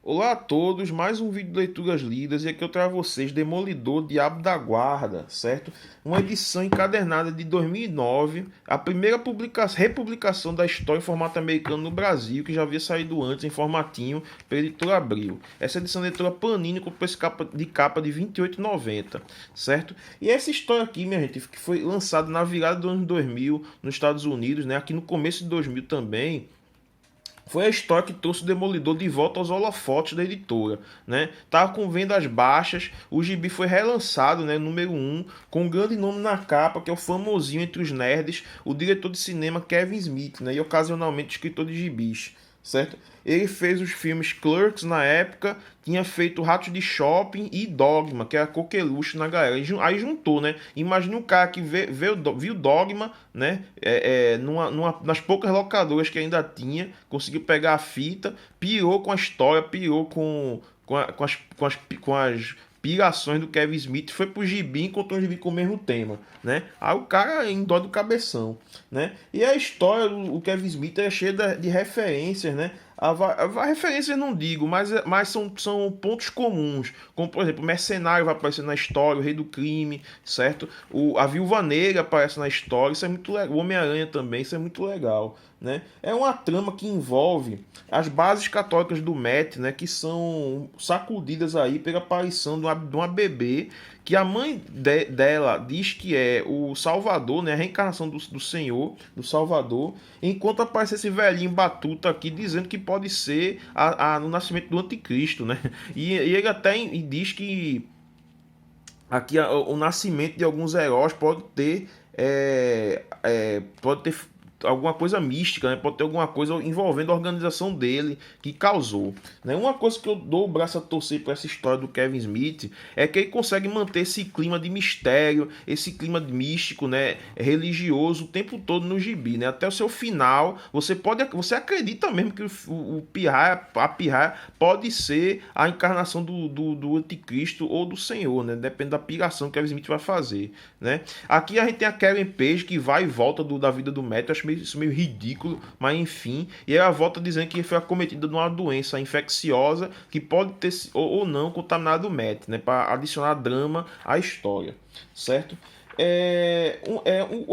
Olá a todos, mais um vídeo de leituras lidas e aqui eu trago a vocês Demolidor Diabo da Guarda, certo? Uma edição encadernada de 2009, a primeira republicação da história em formato americano no Brasil, que já havia saído antes em formatinho pela editora Abril. Essa edição da editora Panini com preço de capa de R$ 28,90, certo? E essa história aqui, minha gente, que foi lançada na virada do ano 2000 nos Estados Unidos, né? Aqui no começo de 2000 também. Foi a história que trouxe o Demolidor de volta aos holofotes da editora, né? Tava com vendas baixas, o gibi foi relançado, né, número 1, com um grande nome na capa, que é o famosinho entre os nerds, o diretor de cinema Kevin Smith, né, e ocasionalmente escritor de gibis, certo? Ele fez os filmes Clerks na época, tinha feito Ratos de Shopping e Dogma, que era coqueluche na galera. Aí juntou, né? Imagina um cara que viu Dogma, né? Nas poucas locadoras que ainda tinha, conseguiu pegar a fita, pirou com a história, pirou com as pirações do Kevin Smith, foi pro gibi, encontrou um gibi com o mesmo tema, né? Aí o cara em dó do cabeção, né? E a história do Kevin Smith é cheia de referências, né? A referências não digo, mas são pontos comuns. Como, por exemplo, o Mercenário vai aparecer na história, o Rei do Crime, certo? A Viúva Negra aparece na história, isso é muito legal. O Homem-Aranha também, isso é muito legal, né? É uma trama que envolve as bases católicas do Met, né? Que são sacudidas aí pela aparição de uma bebê que a mãe dela diz que é o Salvador, né? A reencarnação do Senhor, do Salvador, enquanto aparece esse velhinho batuta aqui dizendo que pode ser no nascimento do anticristo, né? E ele até diz que aqui o nascimento de alguns heróis pode ter alguma coisa mística, né? Pode ter alguma coisa envolvendo a organização dele que causou, né? Uma coisa que eu dou o braço a torcer para essa história do Kevin Smith é que ele consegue manter esse clima de mistério, esse clima místico, né? Religioso o tempo todo no gibi, né? Até o seu final, você acredita mesmo que o Pirraia, a Pirraia pode ser a encarnação do anticristo ou do Senhor, né? Depende da piração que Kevin Smith vai fazer, né? Aqui a gente tem a Karen Page que vai e volta da vida do Matt, eu acho isso meio ridículo, mas enfim. E ela volta dizendo que foi acometida de uma doença infecciosa que pode ter ou não contaminado o Matt, né? Para adicionar drama à história, certo?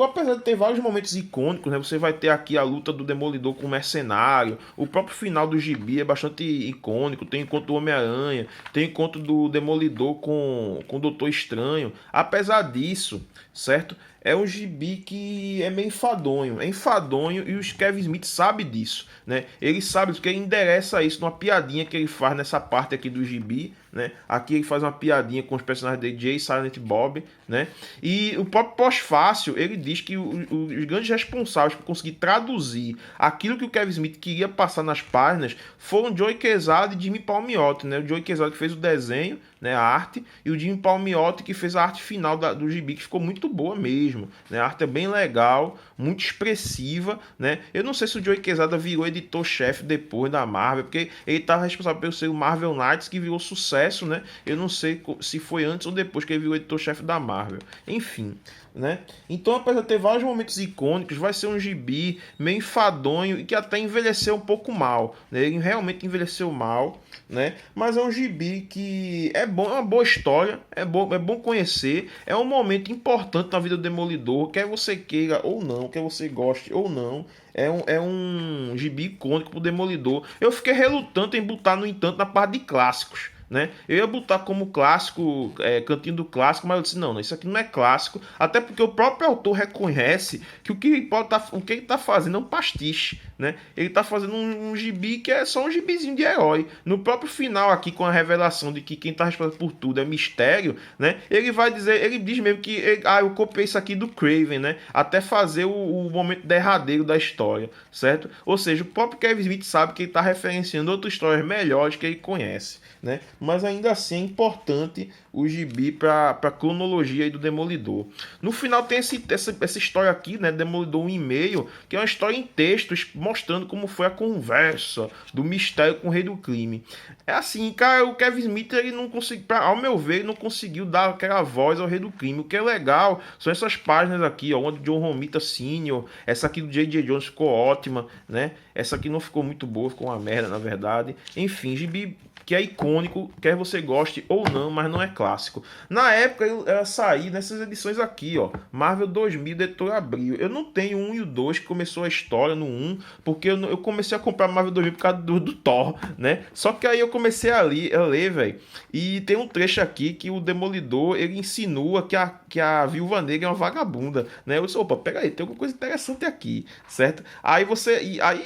Apesar de ter vários momentos icônicos, né? Você vai ter aqui a luta do Demolidor com o Mercenário. O próprio final do gibi é bastante icônico. Tem o encontro do Homem-Aranha, tem o encontro do Demolidor com o Doutor Estranho. Apesar disso, certo? É um gibi que é meio enfadonho. É enfadonho e o Kevin Smith sabe disso, né? Ele sabe porque ele endereça isso numa piadinha que ele faz nessa parte aqui do gibi, né? Aqui ele faz uma piadinha com os personagens de Jay, Silent Bob, né? E o próprio Pós-Fácil, ele diz que os grandes responsáveis por conseguir traduzir aquilo que o Kevin Smith queria passar nas páginas foram Joey Quesada e Jimmy Palmiotti, né? O Joey Quesada que fez o desenho, né, a arte, e o Jimmy Palmiotti que fez a arte final do gibi, que ficou muito boa mesmo, né? A arte é bem legal, muito expressiva, né? Eu não sei se o Joey Quesada virou editor-chefe depois da Marvel, porque ele estava responsável pelo seu Marvel Knights, que virou sucesso, né? Eu não sei se foi antes ou depois que ele virou editor-chefe da Marvel. Enfim, né? Então, apesar de ter vários momentos icônicos, vai ser um gibi meio enfadonho e que até envelheceu um pouco mal, né? Ele realmente envelheceu mal, né? Mas é um gibi que é bom, é uma boa história, é bom conhecer, é um momento importante na vida do Demolidor, quer você queira ou não, quer você goste ou não. É um gibi icônico pro Demolidor. Eu fiquei relutante em botar, no entanto, na parte de clássicos, né? Eu ia botar como clássico, Cantinho do Clássico, mas eu disse, não, isso aqui não é clássico, até porque o próprio autor reconhece que o que ele tá fazendo é um pastiche, né? Ele tá fazendo um gibi que é só um gibizinho de herói. No próprio final aqui, com a revelação de que quem tá responsável por tudo é mistério, né? Ele diz mesmo que, eu copiei isso aqui do Craven, né? Até fazer o momento derradeiro da história, certo? Ou seja, o próprio Kevin Smith sabe que ele tá referenciando outras histórias melhores que ele conhece, né? mas ainda assim é importante o gibi para a cronologia aí do Demolidor. No final tem essa história aqui, né, Demolidor 1,5, que é uma história em textos mostrando como foi a conversa do mistério com o Rei do Crime. É assim, cara, o Kevin Smith, ele não conseguiu, ao meu ver, ele não conseguiu dar aquela voz ao Rei do Crime. O que é legal são essas páginas aqui, ó, onde John Romita Sr., essa aqui do J.J. Jones ficou ótima, né? Essa aqui não ficou muito boa, ficou uma merda, na verdade. Enfim, gibi que é icônico, quer você goste ou não, mas não é clássico. Na época ela saía nessas edições aqui, ó, Marvel 2000, Editor Abril. Eu não tenho o 1 e o 2, que começou a história no 1, porque eu comecei a comprar Marvel 2000 por causa do Thor, né? Só que aí eu comecei a ler, velho, e tem um trecho aqui que o Demolidor, ele insinua que a Viúva Negra é uma vagabunda, né? Eu disse, opa, pega aí, tem alguma coisa interessante aqui, certo? Aí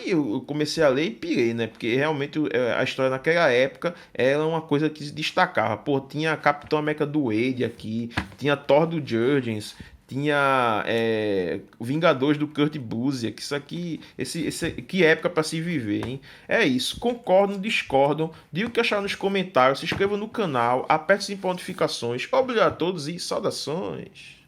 eu comecei a ler e pirei, né? Porque realmente a história naquela época era uma coisa que se destacava. Pô, tinha Capitão América do Wade aqui, tinha Thor do Jurgens, tinha Vingadores do Kurt Busiek. Isso aqui, que época para se viver, hein? É isso. Concordam, discordam, diga o que acharam nos comentários, se inscrevam no canal, aperte as notificações. Obrigado a todos e saudações.